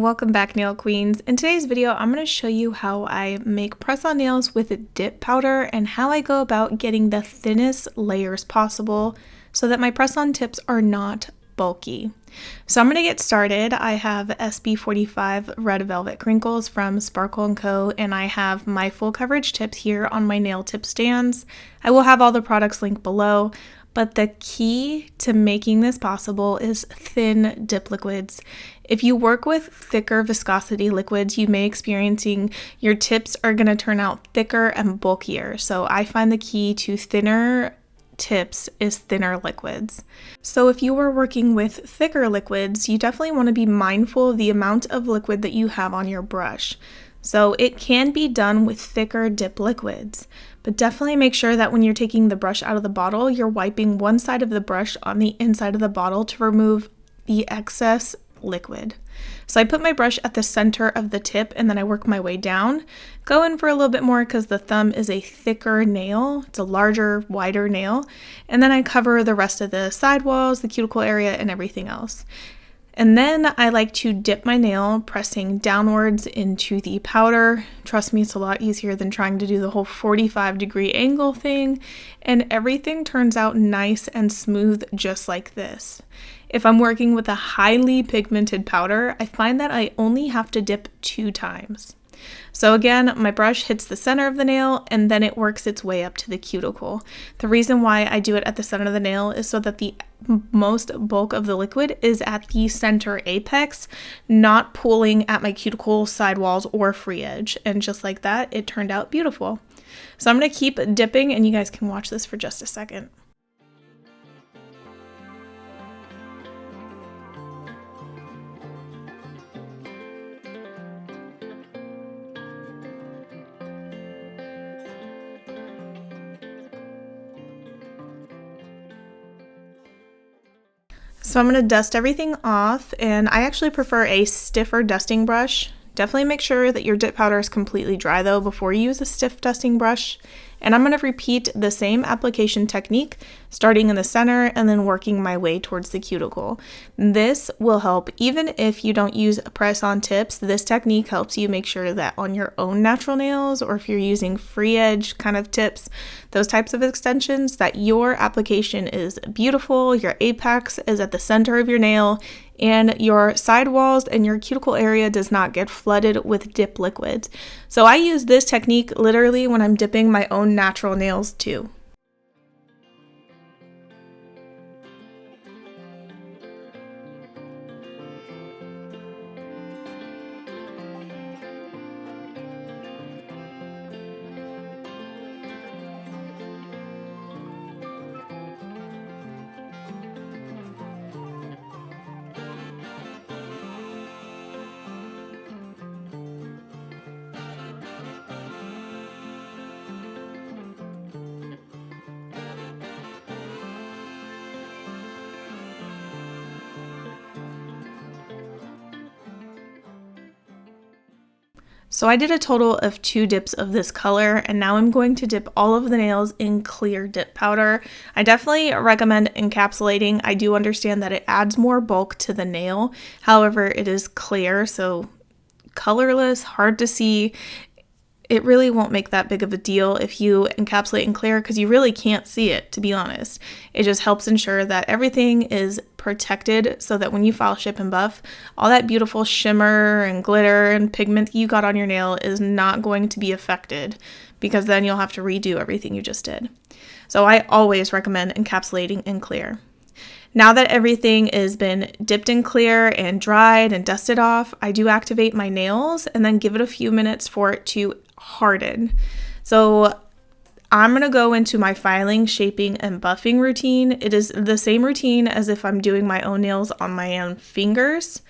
welcome back, nail queens. In today's video, I'm going to show you how I make press-on nails with dip powder and how I go about getting the thinnest layers possible so that my press-on tips are not bulky. So I'm going to get started. I have SB45 Red Velvet Crinkles from Sparkle & Co. and I have my full coverage tips here on my nail tip stands. I will have all the products linked below. But the key to making this possible is thin dip liquids. If you work with thicker viscosity liquids, you may experiencing your tips are going to turn out thicker and bulkier. So I find the key to thinner tips is thinner liquids. So if you are working with thicker liquids, you definitely want to be mindful of the amount of liquid that you have on your brush. So it can be done with thicker dip liquids, but definitely make sure that when you're taking the brush out of the bottle, you're wiping one side of the brush on the inside of the bottle to remove the excess liquid. So I put my brush at the center of the tip and then I work my way down. Go in for a little bit more because the thumb is a thicker nail. It's a larger, wider nail. And then I cover the rest of the sidewalls, the cuticle area, and everything else. And then I like to dip my nail, pressing downwards into the powder. Trust me, it's a lot easier than trying to do the whole 45-degree angle thing, and everything turns out nice and smooth just like this. If I'm working with a highly pigmented powder, I find that I only have to dip 2 times. So again, my brush hits the center of the nail and then it works its way up to the cuticle. The reason why I do it at the center of the nail is so that the most bulk of the liquid is at the center apex, not pulling at my cuticle, sidewalls, or free edge. And just like that, it turned out beautiful. So I'm going to keep dipping and you guys can watch this for just a second. So I'm going to dust everything off, and I actually prefer a stiffer dusting brush. Definitely make sure that your dip powder is completely dry though before you use a stiff dusting brush. And I'm going to repeat the same application technique, starting in the center and then working my way towards the cuticle. This will help even if you don't use press-on tips. This technique helps you make sure that on your own natural nails, or if you're using free edge kind of tips, those types of extensions, that your application is beautiful, your apex is at the center of your nail, and your sidewalls and your cuticle area does not get flooded with dip liquids. So I use this technique literally when I'm dipping my own natural nails too. So I did a total of 2 dips of this color, and now I'm going to dip all of the nails in clear dip powder. I definitely recommend encapsulating. I do understand that it adds more bulk to the nail. However, it is clear, so colorless, hard to see. It really won't make that big of a deal if you encapsulate in clear because you really can't see it, to be honest. It just helps ensure that everything is protected so that when you file, ship, and buff, all that beautiful shimmer and glitter and pigment you got on your nail is not going to be affected, because then you'll have to redo everything you just did. So I always recommend encapsulating in clear. Now that everything has been dipped in clear and dried and dusted off, I do activate my nails and then give it a few minutes for it to harden. So I'm going to go into my filing, shaping, and buffing routine. It is the same routine as if I'm doing my own nails on my own fingers.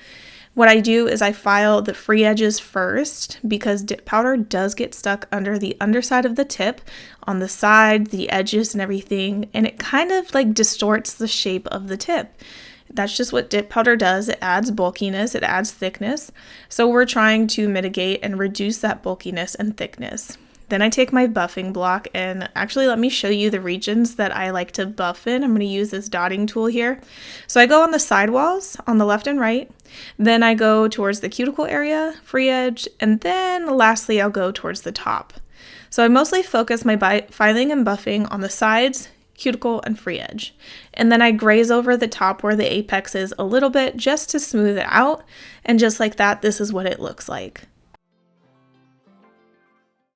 What I do is I file the free edges first because dip powder does get stuck under the underside of the tip, on the side, the edges, and everything, and it kind of like distorts the shape of the tip. That's just what dip powder does. It adds bulkiness, it adds thickness. So we're trying to mitigate and reduce that bulkiness and thickness. Then I take my buffing block, and actually let me show you the regions that I like to buff in. I'm going to use this dotting tool here. So I go on the sidewalls on the left and right. Then I go towards the cuticle area, free edge, and then lastly I'll go towards the top. So I mostly focus my filing and buffing on the sides, cuticle, and free edge. And then I graze over the top where the apex is a little bit just to smooth it out. And just like that, this is what it looks like.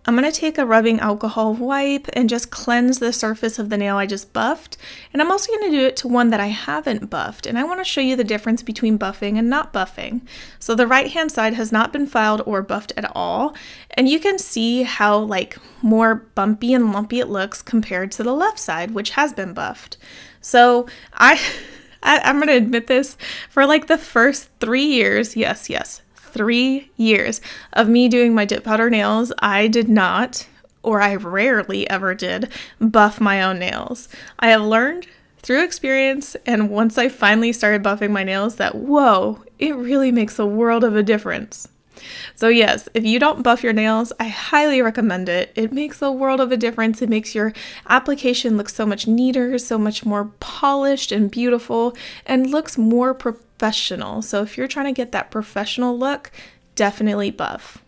I'm going to take a rubbing alcohol wipe and just cleanse the surface of the nail I just buffed. And I'm also going to do it to one that I haven't buffed. And I want to show you the difference between buffing and not buffing. So the right hand side has not been filed or buffed at all. And you can see how like more bumpy and lumpy it looks compared to the left side, which has been buffed. So I'm going to admit this, for like the first 3 years, yes, 3 years of me doing my dip powder nails, I did not, or I rarely ever did, buff my own nails. I have learned through experience, and once I finally started buffing my nails, that whoa, it really makes a world of a difference. So yes, if you don't buff your nails, I highly recommend it. It makes a world of a difference. It makes your application look so much neater, so much more polished and beautiful, and looks more professional. So if you're trying to get that professional look, definitely buff.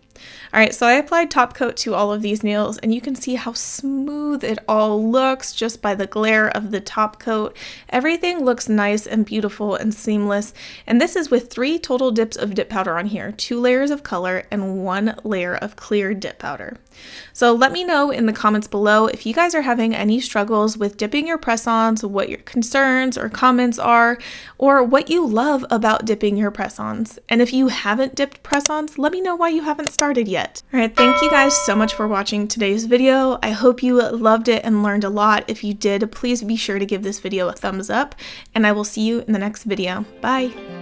All right, so I applied top coat to all of these nails, and you can see how smooth it all looks just by the glare of the top coat. Everything looks nice and beautiful and seamless, and this is with 3 total dips of dip powder on here, 2 layers of color and 1 layer of clear dip powder. So let me know in the comments below if you guys are having any struggles with dipping your press-ons, what your concerns or comments are, or what you love about dipping your press-ons. And if you haven't dipped press-ons, let me know why you haven't started yet. All right, thank you guys so much for watching today's video. I hope you loved it and learned a lot. If you did, please be sure to give this video a thumbs up, and I will see you in the next video. Bye!